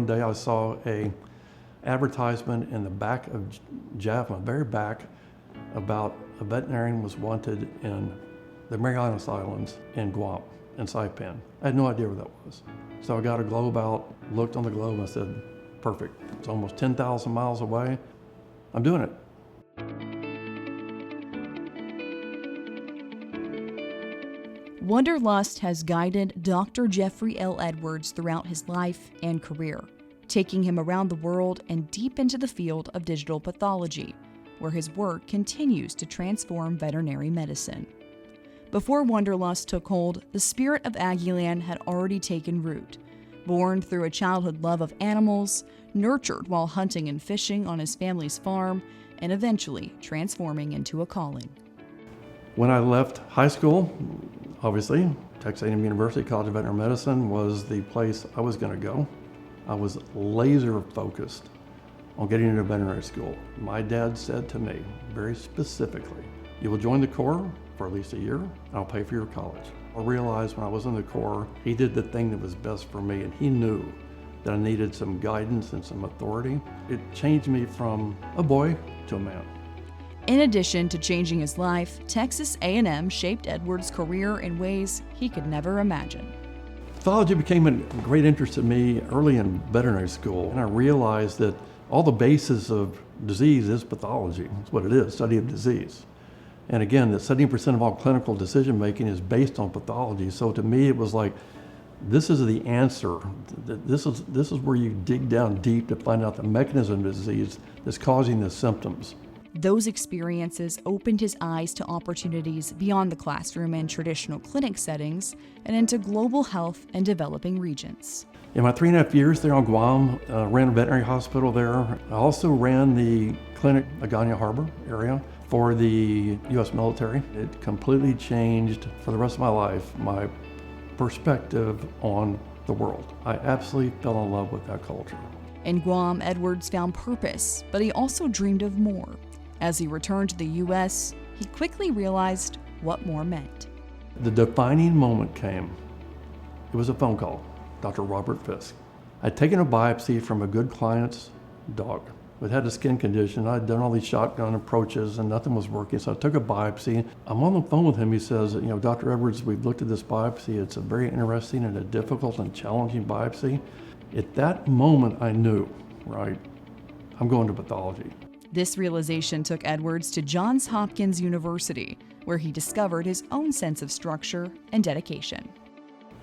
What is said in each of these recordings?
one day I saw a advertisement in the back of Jaffna, very back, about a veterinarian was wanted in the Marianas Islands in Guam, in Saipan. I had no idea where that was. So I got a globe out, looked on the globe, and I said, perfect. It's almost 10,000 miles away. I'm doing it. Wanderlust has guided Dr. Jeffrey L. Edwards throughout his life and career, taking him around the world and deep into the field of digital pathology, where his work continues to transform veterinary medicine. Before Wanderlust took hold, the spirit of Aggieland had already taken root. Born through a childhood love of animals, nurtured while hunting and fishing on his family's farm, and eventually transforming into a calling. When I left high school, obviously, Texas A&M University College of Veterinary Medicine was the place I was going to go. I was laser focused on getting into veterinary school. My dad said to me, very specifically, you will join the Corps for at least a year, and I'll pay for your college. I realized when I was in the Corps, he did the thing that was best for me, and he knew that I needed some guidance and some authority. It changed me from a boy to a man. In addition to changing his life, Texas A&M shaped Edwards' career in ways he could never imagine. Pathology became a great interest to me early in veterinary school, and I realized that all the basis of disease is pathology. That's what it is, study of disease. And again, that 70% of all clinical decision making is based on pathology. So to me, it was like, this is the answer. This is where you dig down deep to find out the mechanism of disease that's causing the symptoms. Those experiences opened his eyes to opportunities beyond the classroom and traditional clinic settings and into global health and developing regions. In my 3.5 years there on Guam, ran a veterinary hospital there. I also ran the clinic in Agana Harbor area for the U.S. military. It completely changed for the rest of my life my perspective on the world. I absolutely fell in love with that culture. In Guam, Edwards found purpose, but he also dreamed of more. As he returned to the U.S., he quickly realized what more meant. The defining moment came. It was a phone call, Dr. Robert Fisk. I'd taken a biopsy from a good client's dog. It had a skin condition. I'd done all these shotgun approaches and nothing was working, so I took a biopsy. I'm on the phone with him. He says, Dr. Edwards, we've looked at this biopsy. It's a very interesting and a difficult and challenging biopsy. At that moment, I knew, right, I'm going to pathology. This realization took Edwards to Johns Hopkins University, where he discovered his own sense of structure and dedication.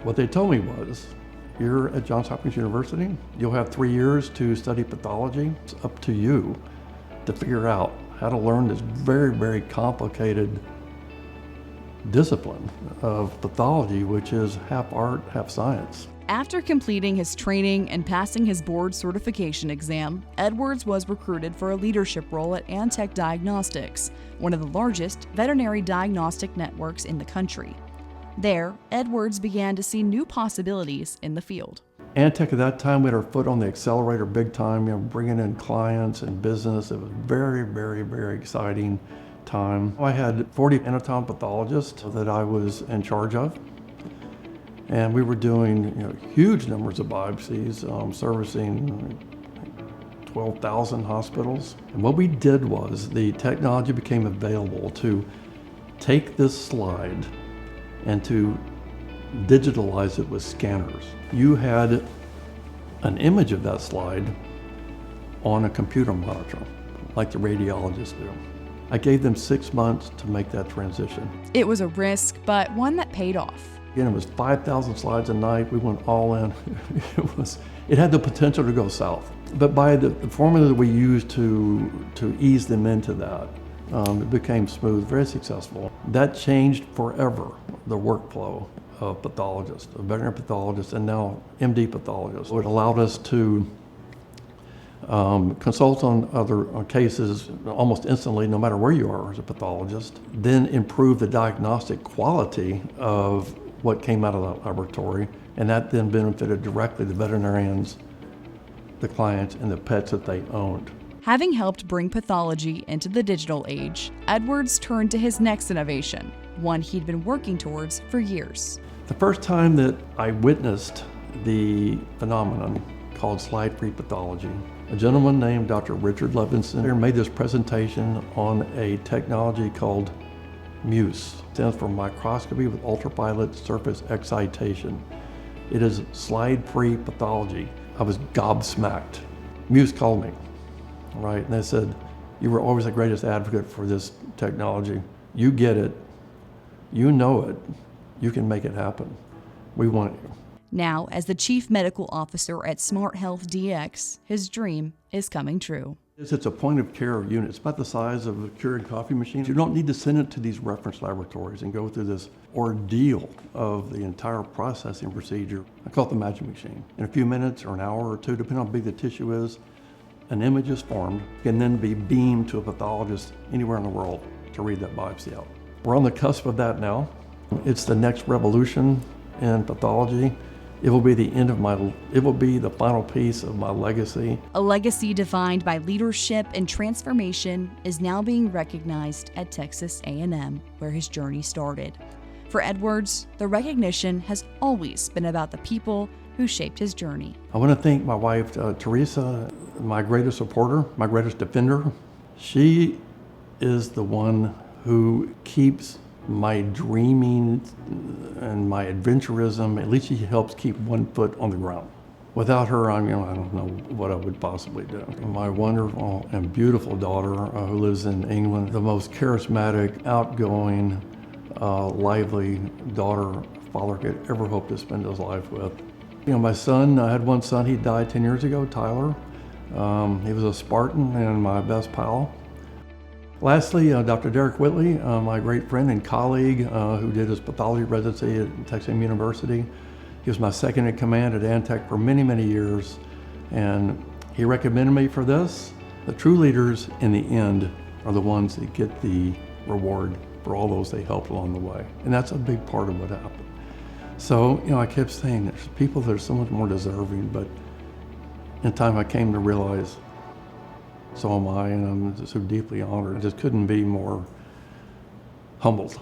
What they told me was, here at Johns Hopkins University, you'll have 3 years to study pathology. It's up to you to figure out how to learn this very, very complicated discipline of pathology, which is half art, half science. After completing his training and passing his board certification exam, Edwards was recruited for a leadership role at Antech Diagnostics, one of the largest veterinary diagnostic networks in the country. There, Edwards began to see new possibilities in the field. Antech at that time, we had our foot on the accelerator big time, bringing in clients and business. It was very, very, very exciting time. I had 40 anatomic pathologists that I was in charge of. And we were doing huge numbers of biopsies, servicing 12,000 hospitals. And what we did was the technology became available to take this slide and to digitalize it with scanners. You had an image of that slide on a computer monitor, like the radiologists do. I gave them 6 months to make that transition. It was a risk, but one that paid off. Again, it was 5,000 slides a night. We went all in. It had the potential to go south. But by the formula that we used to ease them into that, it became smooth, very successful. That changed forever the workflow of pathologists, of veterinary pathologists, and now MD pathologists. It allowed us to consult on other cases almost instantly, no matter where you are as a pathologist, then improve the diagnostic quality of what came out of the laboratory, and that then benefited directly the veterinarians, the clients, and the pets that they owned. Having helped bring pathology into the digital age, Edwards turned to his next innovation, one he'd been working towards for years. The first time that I witnessed the phenomenon called slide-free pathology. A gentleman named Dr. Richard Levinson made this presentation on a technology called MUSE. It stands for microscopy with ultraviolet surface excitation. It is slide-free pathology. I was gobsmacked. MUSE called me, right? And they said, "You were always the greatest advocate for this technology. You get it, you know it, you can make it happen. We want you." Now, as the Chief Medical Officer at Smart Health DX, his dream is coming true. It's a point of care unit. It's about the size of a Keurig coffee machine. You don't need to send it to these reference laboratories and go through this ordeal of the entire processing procedure. I call it the magic machine. In a few minutes or an hour or two, depending on how big the tissue is, an image is formed and then be beamed to a pathologist anywhere in the world to read that biopsy out. We're on the cusp of that now. It's the next revolution in pathology. It will be the final piece of my legacy. A legacy defined by leadership and transformation is now being recognized at Texas A&M, where his journey started. For Edwards, the recognition has always been about the people who shaped his journey. I want to thank my wife, Teresa, my greatest supporter, my greatest defender. She is the one who keeps my dreaming and my adventurism. At least she helps keep one foot on the ground. Without her, I don't know what I would possibly do. My wonderful and beautiful daughter who lives in England, the most charismatic, outgoing, lively daughter father could ever hope to spend his life with. My son, I had one son, he died 10 years ago, Tyler. He was a Spartan and my best pal. Lastly, Dr. Derek Whitley, my great friend and colleague who did his pathology residency at Texas A&M University. He was my second in command at Antech for many, many years, and he recommended me for this. The true leaders in the end are the ones that get the reward for all those they helped along the way, and that's a big part of what happened. So, I kept saying there's people that are so much more deserving, but in time I came to realize so am I, and I'm just so deeply honored. I just couldn't be more humbled.